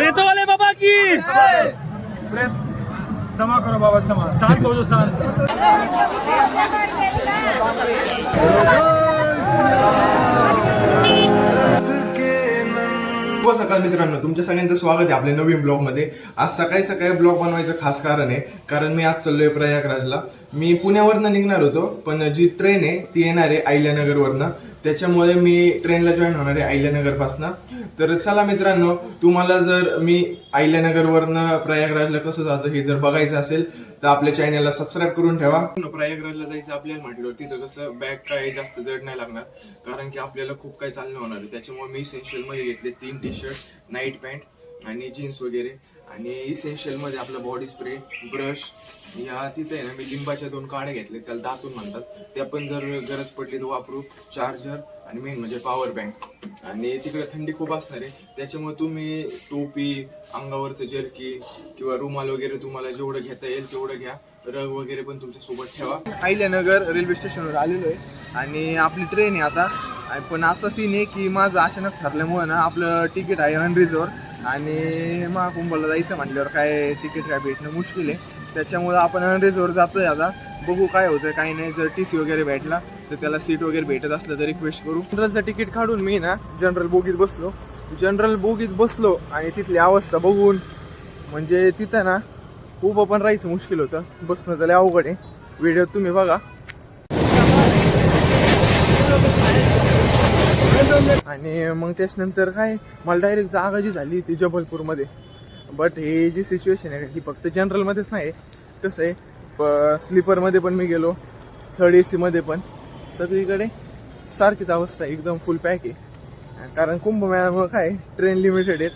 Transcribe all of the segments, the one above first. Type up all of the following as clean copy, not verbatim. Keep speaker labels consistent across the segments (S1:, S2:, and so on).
S1: नेता वाले बाबा की
S2: समा करो बाबा, समा शांत हो जो शांत।
S3: शुभ सकाळ मित्रांनो, तुमच्या सगळ्यांचं स्वागत आहे आपल्या नवीन ब्लॉग मध्ये। आज सकाळी सकाळी ब्लॉग बनवायचं खास कारण आहे, कारण मी आज चाललोय प्रयागराजला। मी पुण्यावरनं निघणार होतो, पण जी ट्रेन आहे ती येणार आहे अहिल्यानगरवरनं, त्याच्यामुळे मी ट्रेनला जॉईन होणार आहे अहिल्यानगरपासनं। तर चला मित्रांनो, तुम्हाला जर मी अहिल्यानगरवरनं प्रयागराजला कसं जातं हे जर बघायचं असेल तर आपल्या चॅनलला सबस्क्राईब करून ठेवा। प्रयागराजला जायचं आपल्याला म्हटलं, तिथं कसं बॅग काय जास्त जड नाही लागणार, कारण की आपल्याला खूप काही चालणं होणार आहे। त्याच्यामुळे मी इसेन्शियल मध्ये घेतले 3 टी-शर्ट, नाईट पॅन्ट आणि जीन्स वगैरे। आणि इसेन्शियल मध्ये आपला बॉडी स्प्रे, ब्रश, या तिथे आहे ना मी लिंबाच्या 2 काड्या घेतल्या, त्याला दातून म्हणतात, त्या पण जर गरज पडली तर वापरू। चार्जर आणि मेन म्हणजे पॉवर बँक। आणि तिकडे थंडी खूप असणार आहे, त्याच्यामुळे तुम्ही टोपी, अंगावरचं जर्की किंवा रुमाल वगैरे तुम्हाला जेवढं घेता येईल तेवढं घ्या। रग वगैरे पण तुमच्या सोबत ठेवा। अहिल्यानगर रेल्वे स्टेशनवर आलेलो आहे आणि आपली ट्रेन आहे आता। पण असं सीन आहे की माझं अचानक ठरल्यामुळे ना आपलं तिकीट आहे अनरिझर्व, आणि महाकुंभला जायचं म्हटल्यावर काय तिकीट काय भेटणं मुश्किल आहे, त्याच्यामुळे आपण अनरिझर्व जातोय आता। बघू काय होतं काय नाही, जर TC वगैरे भेटला तर त्याला सीट वगैरे भेटत असलं तर रिक्वेस्ट करू। जनरलचं तिकीट काढून मी ना जनरल बोगीत बसलो। जनरल बोगीत बसलो आणि तिथली अवस्था बघून म्हणजे तिथं ना खूप पण राहायचं मुश्किल होतं, बसणं तर अवघड आहे। व्हिडिओ तुम्ही बघा। आणि मग त्याच्यानंतर काय मला डायरेक्ट जागा जी झाली ती जबलपूरमध्ये। बट हे जी सिच्युएशन आहे ही फक्त जनरलमध्येच नाही, कसं आहे स्लीपरमध्ये पण मी गेलो, 3rd AC मध्ये पण, सगळीकडे सारखीच अवस्था आहे, एकदम फुल पॅक आहे। कारण कुंभमेळ्यामुळे काय ट्रेन लिमिटेड आहेत,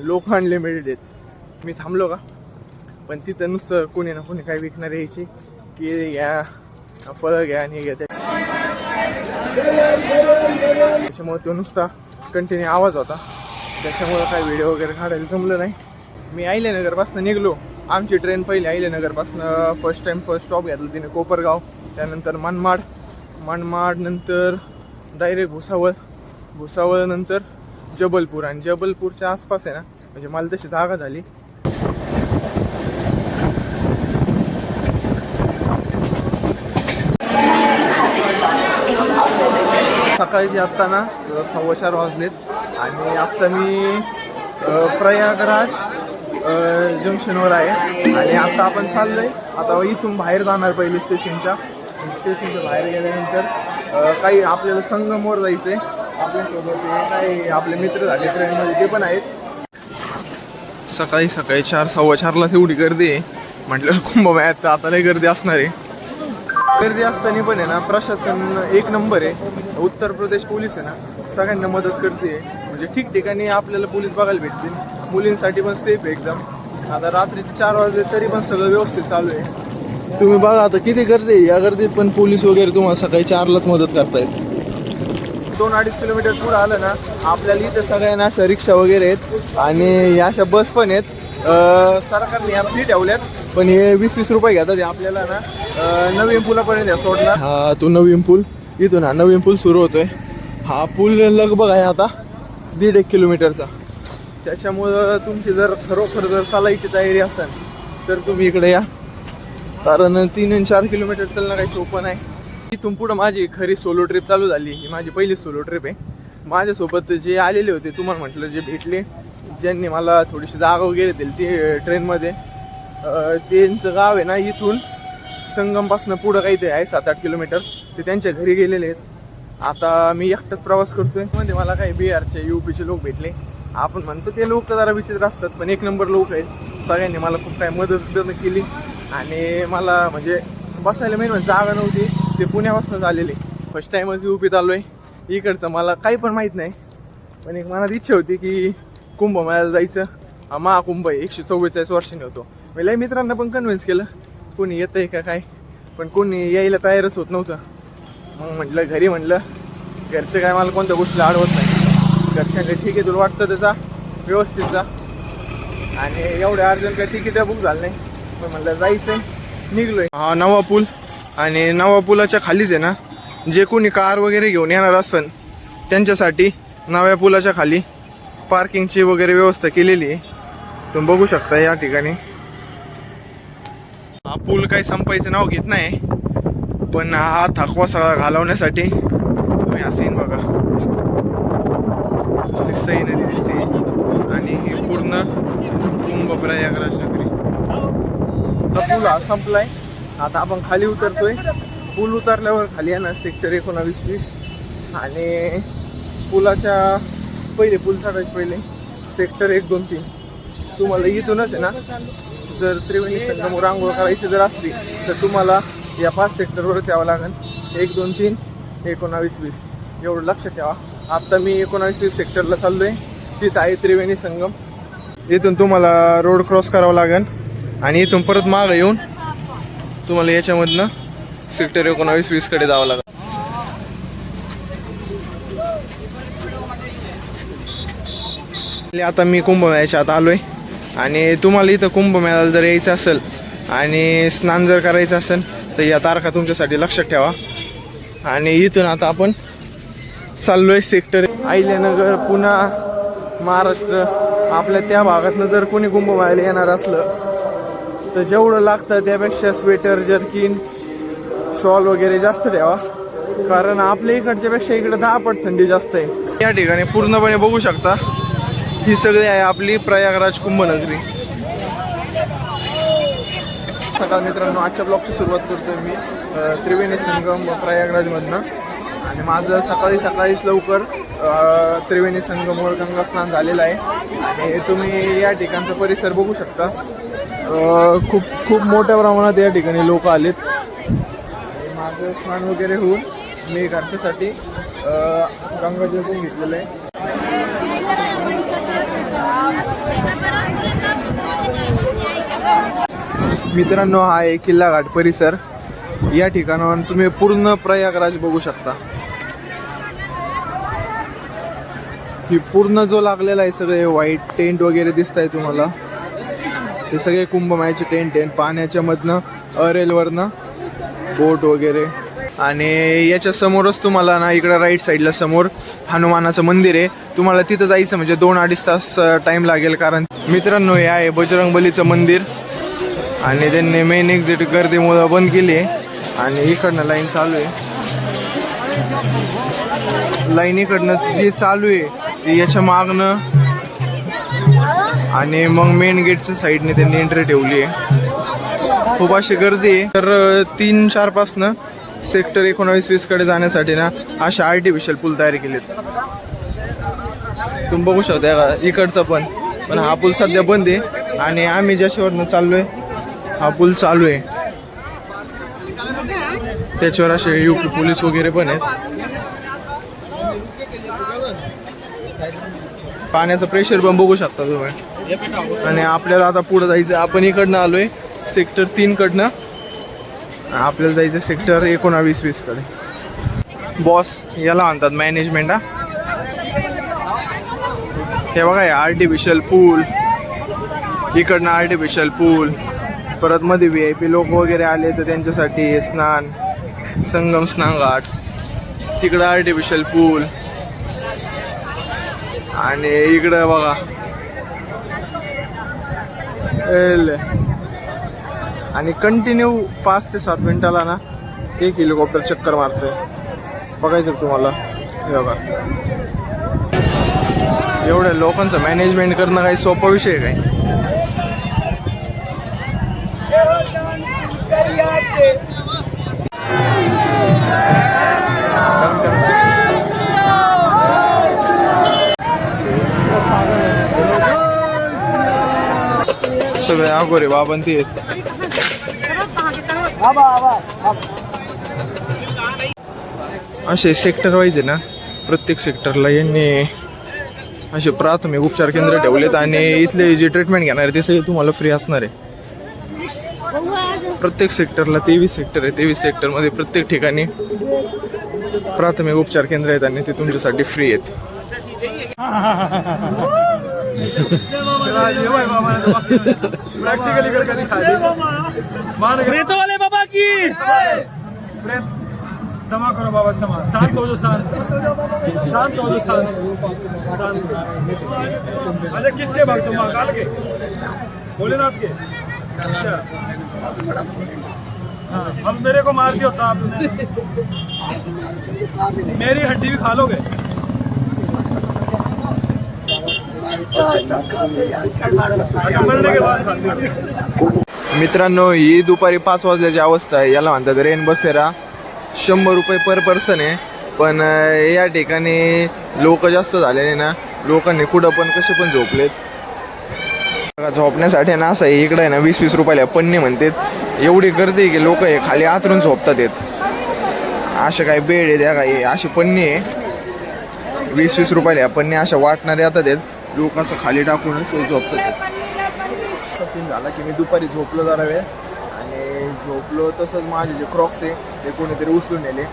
S3: लोक अनलिमिटेड आहेत। मी थांबलो का पण तिथं नुसतं कोणी ना कोणी काही विकणार यायची की घ्या, फळं घ्या आणि घ्या, त्याच्यामुळे तो नुसता कंटिन्यू आवाज होता, त्याच्यामुळे काही व्हिडिओ वगैरे काढायला जमलं नाही। मी अहिल्यानगरपासून निघलो, आमची ट्रेन पहिली अहिल्यानगरपासून फर्स्ट स्टॉप घेतला तिने कोपरगाव, त्यानंतर मनमाड नंतर डायरेक्ट भुसावळ नंतर जबलपूर, आणि जबलपूरच्या आसपास आहे ना म्हणजे मला तशी जागा झाली। सकाळची आत्ता ना 4:15 वाजलेत आणि आत्ता मी प्रयागराज जंक्शनवर आहे आणि आता आपण चाललोय। आता इथून बाहेर जाणार पहिले स्टेशनच्या बाहेर गेल्यानंतर काही आपल्याला संगमवर जायचंय। आपल्यासोबत काही आपले मित्र झाले ट्रेनमध्ये, ते पण आहेत। सकाळी 4:15 एवढी गर्दी आहे म्हटलं कुंभमेळ्यात तर आता लई गर्दी असणार आहे। गर्दी असताना पण आहे ना प्रशासन एक नंबर आहे। उत्तर प्रदेश पोलीस आहे ना सगळ्यांना मदत करते, म्हणजे ठिकठिकाणी आपल्याला पोलीस बघायला भेटतील, मुलींसाठी पण सेफ आहे एकदम। आता रात्रीचे 4 वाजले तरी पण सगळं व्यवस्थित चालू आहे। तुम्ही बघा आता किती गर्दी आहे, या गर्दीत पण पोलीस वगैरे तुम्हाला सकाळी 4लाच मदत करतायत। 2-2.5 किलोमीटर पुढे आलं ना आपल्याला इथं सगळ्यांना अशा रिक्षा वगैरे आहेत आणि या अशा बस पण आहेत। सरकारने या फ्री ठेवल्यात, पण हे 20-20 रुपये घेतात आपल्याला ना नवीन पुलापर्यंत सोडला। हा तो नवीन पूल, इथून हा नवीन पूल सुरू होतोय। हा पूल लगभग आहे आता 1.5 किलोमीटरचा, त्याच्यामुळं तुमची जर खरोखर जर चालायची तयारी असेल तर तुम्ही इकडे या, कारण 3 आणि 4 किलोमीटर चालणं काही सोपं नाही। इथून पुढं माझी खरी सोलो ट्रिप चालू झाली, ही माझी पहिली सोलो ट्रिप आहे। माझ्यासोबत जे आलेले होते तुम्हाला म्हटलं, जे भेटले, ज्यांनी मला थोडीशी जागा वगैरे दिली ती ट्रेनमध्ये, त्यांचं गाव आहे ना इथून संगमपासून पुढं काही ते आहे 7-8 किलोमीटर, ते त्यांच्या घरी गेलेले आहेत। आता मी एकटाच प्रवास करतोय, म्हणजे मला काही बिहारचे UPचे लोक भेटले। आपण म्हणतो ते लोक जरा विचित्र असतात, पण एक नंबर लोक आहेत। सगळ्यांनी मला खूप काही मदत केली आणि मला म्हणजे बसायला मेन म्हणजे जागा नव्हती, ते पुण्यापासूनच आलेले। फर्स्ट टाइमच UPत आलोय, इकडचं मला काही पण माहीत नाही, पण एक मनात इच्छा होती की कुंभमेळ्याला जायचं। महाकुंभ 144 वर्षांनी होतो। मी लय मित्रांना पण कन्व्हिन्स केलं, कोणी येतंय का काय, पण कोणी यायला तयारच होत नव्हतं। मग म्हटलं घरी, म्हटलं घरचे काय मला कोणत्या गोष्टीला अडवत नाही, घरच्यांना ठीक आहे तुला वाटतं त्याचा व्यवस्थित जा, आणि एवढ्या अर्जंट काही तिकीट बुक झालं नाही, पण म्हटलं जायचंय, निघलोय। हा नवा पूल, आणि नवा पुलाच्या खालीच आहे ना जे कोणी कार वगैरे घेऊन येणार असेल त्यांच्यासाठी नव्या पुलाच्या खाली पार्किंगची वगैरे व्यवस्था केलेली आहे। तुम्ही बघू शकता या ठिकाणी हा पूल काही संपायचं नाव घेत नाही, पण हा थकवा सगळा घालवण्यासाठी तुम्ही असं येईन बघा, कसली सही नदी दिसते आणि ही पूर्ण कुंभ प्रयागराज नगरी. पूल हा संपलाय, आता आपण खाली उतरतोय. पूल उतरल्यावर खाली आहे ना सेक्टर 19-20 आणि पुलाच्या पहिले पूल चढायचे पहिले सेक्टर 1-2-3. तुम्हाला इथूनच आहे ना जर त्रिवेणी संगम रांगोळ करायची जर असली तर तुम्हाला या 5 सेक्टरवरच यावं लागेल. 1-2-3 19-20 एवढं लक्षात ठेवा. आत्ता मी 19-20 सेक्टरला चाललोय, तिथं आहे त्रिवेणी संगम. इथून तुम्हाला रोड क्रॉस करावा लागेल आणि इथून परत मागं येऊन तुम्हाला याच्यामधनं सेक्टर 19-20 कडे जावं लागेल. आता मी कुंभमेळ्याच्या आत आलोय आणि तुम्हाला इथं कुंभमेळ्याला जर यायचं असेल आणि स्नान जर करायचं असेल तर या तारखा तुमच्यासाठी लक्षात ठेवा. आणि इथून आता आपण चाललोय सेक्टर अहिल्यानगर, पुणा, महाराष्ट्र आपल्या त्या भागातनं जर कोणी कुंभमेळ्याला येणार असलं तर जेवढं लागतं त्यापेक्षा स्वेटर, जर्किन, शॉल वगैरे जास्त ठेवा, कारण आपल्या इकडच्यापेक्षा इकडे 10 पट थंडी जास्त आहे. या ठिकाणी पूर्णपणे बघू शकता ही सगळी आहे आपली प्रयागराज कुंभनगरी. सकाळ मित्रांनो, आजच्या ब्लॉगची सुरुवात करतोय मी त्रिवेणी संगम प्रयागराजमधनं. आणि माझं सकाळीच लवकर त्रिवेणी संगमवर गंगा स्नान झालेलं आहे आणि तुम्ही या ठिकाणचा परिसर बघू शकता. खूप मोठ्या प्रमाणात या ठिकाणी लोक आलेत. आणि माझं स्नान वगैरे होऊन मी घरच्यासाठी गंगाजल पण घेतलेलं आहे. मित्रांनो, हा आहे किल्ला घाट परिसर. या ठिकाणावर तुम्ही पूर्ण प्रयागराज बघू शकता. ही पूर्ण जो लागलेला आहे सगळे व्हाईट टेंट वगैरे दिसत आहे तुम्हाला, हे सगळे कुंभमेळ्याचे टेंट पाण्याच्या मधनं अरेलवरनं बोट वगैरे. आणि याच्या समोरच तुम्हाला ना इकडं राईट साईडला समोर हनुमानाचं मंदिर आहे. तुम्हाला तिथं जायचं म्हणजे 2-2.5 तास टाईम लागेल, कारण मित्रांनो हे आहे बजरंगबलीचं मंदिर आणि त्यांनी मेन एक्झिट गर्दीमुळे बंद केली आहे. आणि इकडनं लाईन चालू आहे, लाईन इकडनं जी चालू आहे ती याच्या मागणं आणि मग मेन गेटच्या साईडने त्यांनी एंट्री ठेवली आहे. खूप अशी गर्दी आहे. तर 3-4 पासनं सेक्टर 19-20 कडे जाण्यासाठी ना अशा आर्टिफिशियल पूल तयार केलेत. तुम्ही बघू शकता इकडचं पण हा पूल सध्या बंद आहे आणि आम्ही ज्याच्यावरनं चाललोय हा पूल चालू आहे. त्याच्यावर असे यूपी पोलीस वगैरे पण आहेत. पाण्याचं प्रेशर पण बघू शकता तुम्ही. आणि आपल्याला आता पुढे जायचं, आपण इकडनं आलोय सेक्टर 3 कडनं, आपल्याला जायचं सेक्टर 19-20 कडे. बॉस याला म्हणतात मॅनेजमेंट. हे बघा आर्टिफिशियल पूल, इकडनं आर्टिफिशियल पूल, परत मध्ये VIP लोक वगैरे आले तर त्यांच्यासाठी स्नान, संगम स्नान घाट, तिकडं आर्टिफिशियल पूल आणि इकडं बघा आणि कंटिन्यू 5 ते 7 मिनिटाला ना एक हेलिकॉप्टर चक्कर मारतंय. बघायचं तुम्हाला. हे बघा, एवढ्या लोकांचं मॅनेजमेंट करणं काही सोपा विषय आहे काय? सगळे अगोरे बाबांती आहेत. असे सेक्टर वाईज आहे ना, प्रत्येक सेक्टरला यांनी असे प्राथमिक उपचार केंद्र ठेवलेत आणि इथले जे ट्रीटमेंट घेणार आहे ते सगळे तुम्हाला फ्री असणार आहे. प्रत्येक सेक्टरला 23 सेक्टर आहे. 23 सेक्टरमध्ये प्रत्येक ठिकाणी प्राथमिक उपचार केंद्र आहेत आणि ते तुमच्यासाठी फ्री आहेत.
S2: क्षमा करो बाबा क्षमा शांत हो जाओ शांत हो जाओ शांत अच्छा किसके भक्त हो महाकाल के भोलेनाथ के अच्छा हाँ अब मेरे को मार दिया होता आपने मेरी हड्डी भी खा लोगे अच्छा मरने के बाद खाते हो
S3: मित्रांनो ही दुपारी 5 वाजल्याची अवस्था आहे. याला म्हणतात रेन बसेरा. 100 रुपये पर पर्सन आहे. पण या ठिकाणी लोक जास्त झालेले ना, लोकांनी कुठं पण कसे पण झोपलेत. झोपण्यासाठी ना असं आहे इकडे आहे ना 20-20 रुपयाला पन्ने म्हणतात. एवढी गर्दी आहे की लोक हे खाली आतरून झोपतात येत. असे काही बेड आहे त्या काही अशी पन्नी आहे 20-20 रुपयाला पन्ने अशा वाटणारे येतात येत. लोक असं खाली टाकूनच झोपतात. असा सीन झाला की मी दुपारी झोपलो जरा वेळ आणि झोपलो तसंच माझे जे क्रॉक्स आहे ते कोणीतरी उचलून नेले.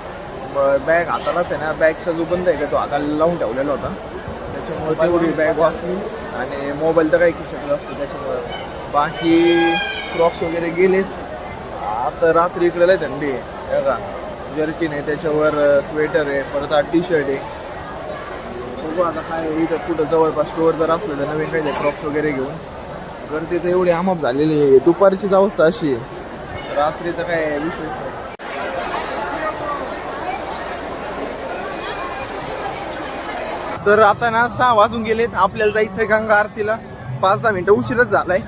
S3: बॅग हातालाच आहे ना, बॅगचा जो बंद आहे का तो हाताला लावून ठेवलेला होता. त्याच्यामुळे तेवढी बॅग वाचली आणि मोबाईल तर काही खिशातला असतो त्याच्यामुळं. बाकी क्रॉक्स वगैरे गेलेत. आता रात्री इकडे लय थंडी आहे बघा. जर्किन आहे त्याच्यावर स्वेटर आहे परत हा टी शर्ट आहे. बघू आता काय इथं कुठं जवळपास स्टोअर जर असलं तर नवीन काही क्रॉक्स वगैरे घेऊन. गर्दी तर एवढी आमाप झालेली आहे. दुपारचीच अवस्था अशी आहे. रात्री तर काय विशेष नाही. तर आता ना 6 वाजून गेलेत. आपल्याला जायचंय गंगा आरतीला. 5-10 मिनिटं उशीरच झालाय.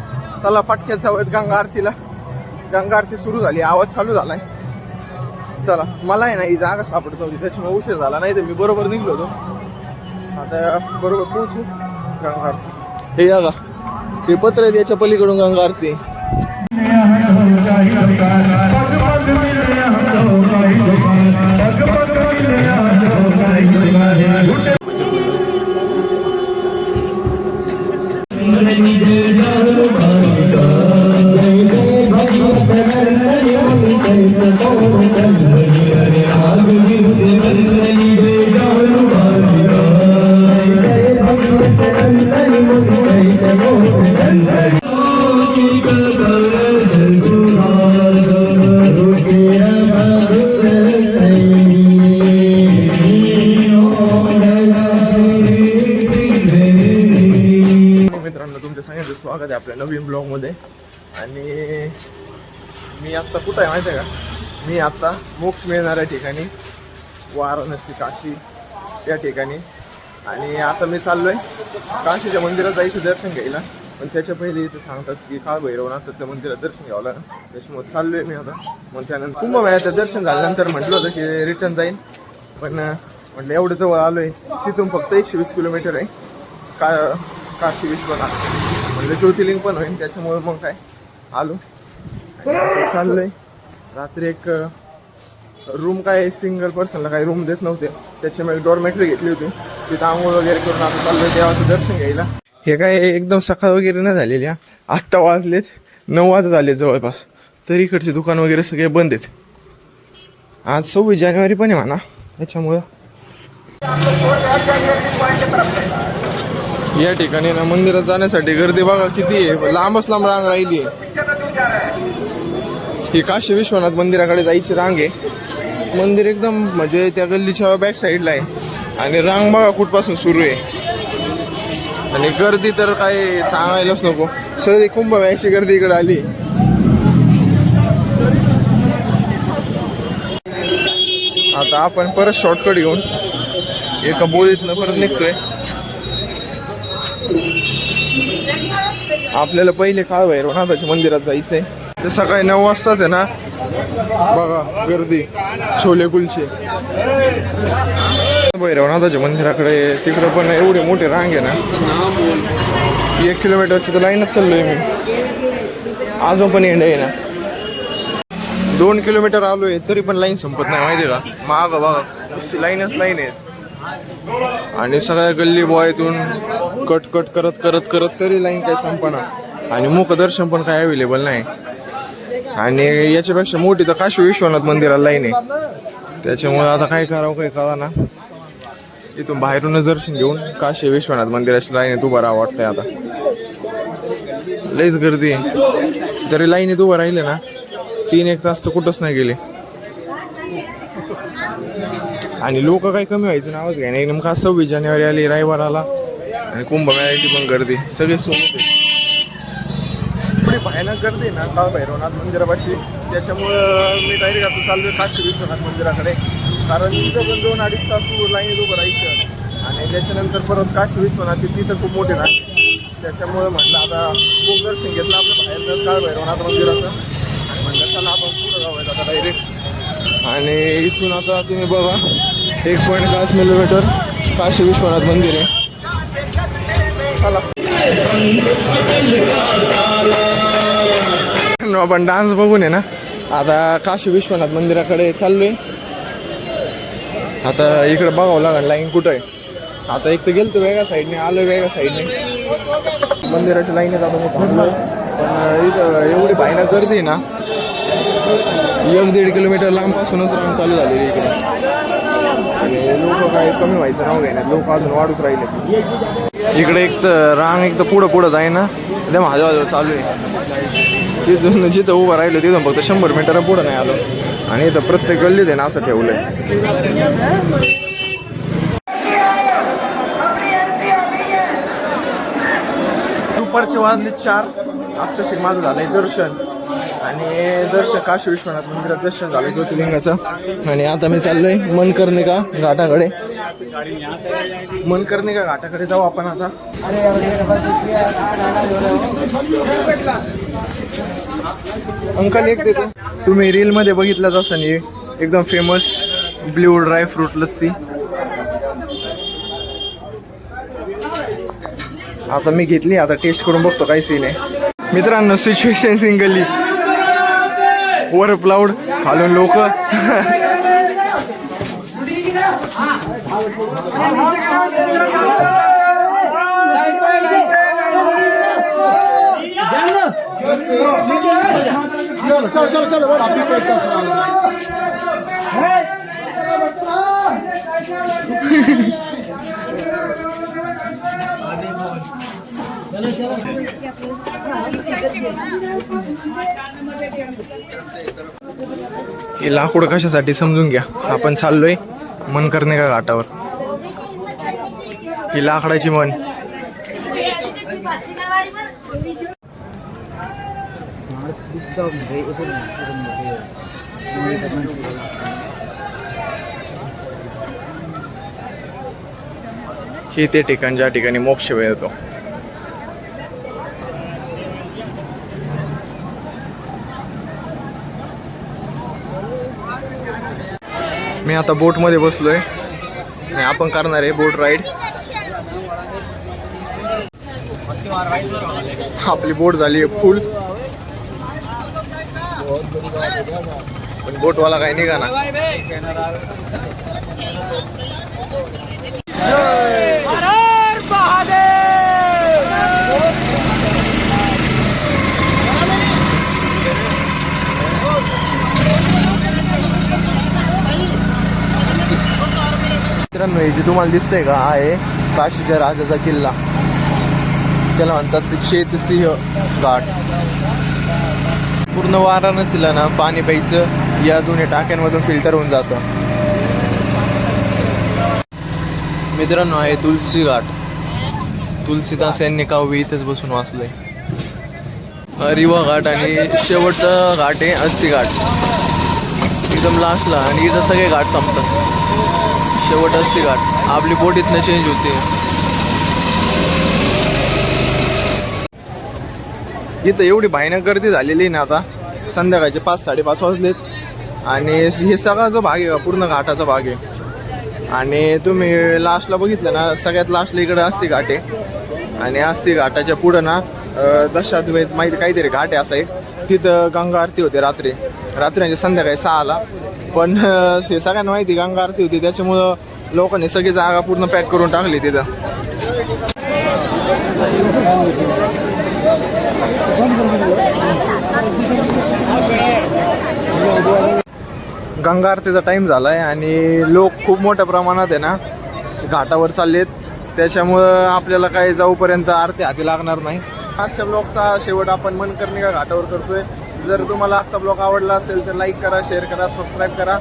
S3: चला पटक्यात जाऊयात गंगा आरतीला. गंगा आरती सुरू झाली, आवाज चालू झालाय. चला मला आहे ना ही जागा सापडत नव्हती त्याच्यामुळे उशीर झाला. नाही तर मी बरोबर निघलो होतो. आता बरोबर पोहोचू गंगा आरती. हे बघा हे पत्र आहे त्याच्या पलीकडून गंगा आरती. तुमच्या सगळ्यांचं स्वागत आहे आपल्या नवीन ब्लॉगमध्ये. आणि मी आत्ता कुठं आहे माहिती आहे का? मी आत्ता मोक्ष मिळणाऱ्या ठिकाणी वाराणसी काशी त्या ठिकाणी. आणि आता मी चाललो आहे काशीच्या मंदिरात जायचं दर्शन घ्यायला. पण त्याच्या पहिले इथं सांगतात की काळ भैरवनाथाचं मंदिरात दर्शन घ्यावं लागलं. त्याच्यामुळे चाललो आहे मी आता. मग त्यानंतर कुंभमेळ्याचं दर्शन झाल्यानंतर म्हटलं होतं की रिटर्न जाईन. पण म्हटलं एवढं जवळ आलो आहे. तिथून फक्त 120 किलोमीटर आहे काशी विश्वनाथ. म्हणजे ज्योतिर्लिंग पण होईल त्याच्यामुळे मग काय आलो चाललोय. रात्री एक रूम काय सिंगल पर्सनला काही रूम देत नव्हते त्याच्यामुळे डॉर्मेटरी घेतली होती. तिथं आंघोळ वगैरे करून आता चाललोय देवाचं दर्शन घ्यायला. हे काय एकदम सकाळ वगैरे नाही झालेली. आत्ता वाजलेत 9 वाजत झाले जवळपास. तरी इकडचे दुकान वगैरे सगळे बंद आहेत. आज 26 जानेवारी पण आहे म्हणा त्याच्यामुळं. या ठिकाणी ना मंदिरात जाण्यासाठी गर्दी बघा किती आहे. लांबच लांब रांग राहिली आहे. ही काशी विश्वनाथ मंदिराकडे जायची रांग आहे. मंदिर एकदम म्हणजे त्या गल्लीच्या बॅक साईडला आहे. आणि रांग बघा कुठपासून सुरू आहे. आणि गर्दी तर काय सांगायलाच नको. सगळी कुंभमेळ्याची गर्दी इकडे आली. आता आपण परत शॉर्टकट घेऊन एका बोलीतनं परत निघतोय. आपल्याला पहिले काळ भैरवनाथाच्या मंदिरात जायचंय. ते सकाळी 9 वाजताच आहे ना बघा गर्दी. छोले कुलचे भैरवनाथाच्या मंदिराकडे तिकडं पण एवढे मोठे रांग आहे ना. 1 किलोमीटरची तर लाईनच चाललोय मी. अजून पण एंड आहे ना. 2 किलोमीटर आलोय तरी पण लाईन संपत नाही माहिती का. माग बघा लाईनच लाईन आहे. आणि सगळ्या गल्ली बॉयतून कट कट करत करत करत तरी लाईन काही संपना. आणि मुखदर्शन पण काही अवेलेबल नाही. आणि याच्यापेक्षा मोठी तर काशी विश्वनाथ मंदिराला लाईन आहे. त्याच्यामुळे आता काय करावं काही कळा ना. इथून बाहेरूनच दर्शन घेऊन काशी विश्वनाथ मंदिराची लाईनीत उभं राहावं वाटतंय. आता लईच गर्दी आहे. तरी लाईनीत उभं राहिले ना 3-1 तास तर कुठंच नाही गेले. आणि लोक काही कमी व्हायचं नावच घ्या नाही. नेमका 26 जानेवारी आली, रविवार आला आणि कुंभमेळ्याची पण गर्दी सगळे सोबत आहे. थोडी भयानक गर्दी ना काळ भैरवनाथ मंदिरापाशी. त्याच्यामुळं मी डायरेक्ट आता चाललोय काशी विश्वनाथ मंदिराकडे. कारण तिथं पण 2-2.5 तास लाईनीत उभं राहायचं आणि त्याच्यानंतर परत काशी विश्वनाथची तिथं खूप मोठे राहते. त्याच्यामुळे म्हटलं आता खूप दर्शन घेतलं आपलं बाहेर काळ भैरवनाथ मंदिराचं. म्हटलं चला आपण पुढं जाऊयात आता डायरेक्ट. आणि इथून आता तुम्ही बघा 1.5 किलोमीटर काशी विश्वनाथ मंदिर आहे. चला आपण डान्स बघून आहे ना आता काशी विश्वनाथ मंदिराकडे चाललोय. आता इकडे बघावं लागेल लाईन कुठं आहे. आता एक तर गेलतो वेगळ्या साईडने, आलोय वेगळ्या साईडने मंदिराच्या लाईनीत. आता मी थांबलोय पण इथं एवढी भयानक गर्दी आहे ना. 1-1.5 किलोमीटर लांबपासूनच रांग चालू झालेली इकडे. आणि लोक काय कमी व्हायचं नाव घेण्यात, लोक अजून वाढूच राहिले. इकडे एक तर रांग एक तर पुढं जाई ना एकदम माझ्याजवळ चालू आहे. तिथून जिथं उभं राहिलो तिथून फक्त 100 मीटर पुढं नाही आलो. आणि इथं प्रत्येक गल्लीत आहे ना असं ठेवलंय. दुपारचे वाजले 4. आत्ताशी माझं झालंय दर्शन. आणि दर्शन काशी विश्वनाथ मंदिरात दर्शन झालं ज्योतिर्लिंगाचं. आणि आता मी चाललोय मनकर्णिका घाटाकडे. मनकर्णिका घाटाकडे जाऊ आपण आता. अंकल एक देतो. तुम्ही रील मध्ये बघितलंच असं एकदम famous blue dry fruit lassi. आता मी घेतली, आता टेस्ट करून बघतो काय सीन आहे. मित्रांनो सिच्युएशन सिंगली वर प्लाउड खालून लोक. हे लाकूड कशासाठी समजून घ्या. आपण चाललोय मनकर्णिका घाटावर. ही लाकडाची मन. हे ते ठिकाण ज्या ठिकाणी मोक्ष मिळतो. मी आता बोट मध्ये बसलोय आणि आपण करणार आहे बोट राईड. आपली बोट झाली आहे फुल पण बोटवाला काही निघा ना. मित्रांनो हे जे तुम्हाला दिसतंय का आहे काशीच्या राजाचा किल्ला. त्याला म्हणतात शेतसिंह घाट. पूर्ण वाराणसीला ना पाणी प्यायचं या दोन्ही टाक्यांमधून फिल्टर होऊन जातं. मित्रांनो आहे तुलसी घाट. तुलसीदास यांनी काव्य इथेच बसून वाचलंय. रिवा घाट आणि शेवटचा घाट आहे अस्सी घाट एकदम लास्टला. आणि इथं सगळे घाट संपतात. शेवट अस्सी घाट. आपली बोट इथनं चेंज होते. इथं एवढी भयानक गर्दी झालेली ना. आता संध्याकाळचे 5-5:30 वाजलेत. आणि हे सगळा जो भाग आहे पूर्ण घाटाचा भाग आहे. आणि तुम्ही लास्टला बघितलं ना सगळ्यात लास्टला इकडे अस्सी घाट आहे. आणि अस्सी घाटाच्या पुढं ना दशाश्वमेध माहिती काहीतरी घाट आहे असं एक. तिथं गंगा आरती होते रात्री म्हणजे संध्याकाळी 6ला. पण हे सगळ्यांना माहिती गंगा आरती होती त्याच्यामुळं लोकांनी सगळी जागा पूर्ण पॅक करून टाकली तिथं. गंगा आरतीचा टाइम झालाय आणि लोक खूप मोठ्या प्रमाणात आहे ना घाटावर चाललेत. त्याच्यामुळं आपल्याला काही जाऊपर्यंत आरती हाती लागणार नाही. आजच्या ब्लॉगचा शेवट आपण मनकर्णिका घाटावर करतोय. जर तुम्हाला आजचा ब्लॉग आवडला असेल तर लाईक करा, शेअर करा, सबस्क्राईब करा.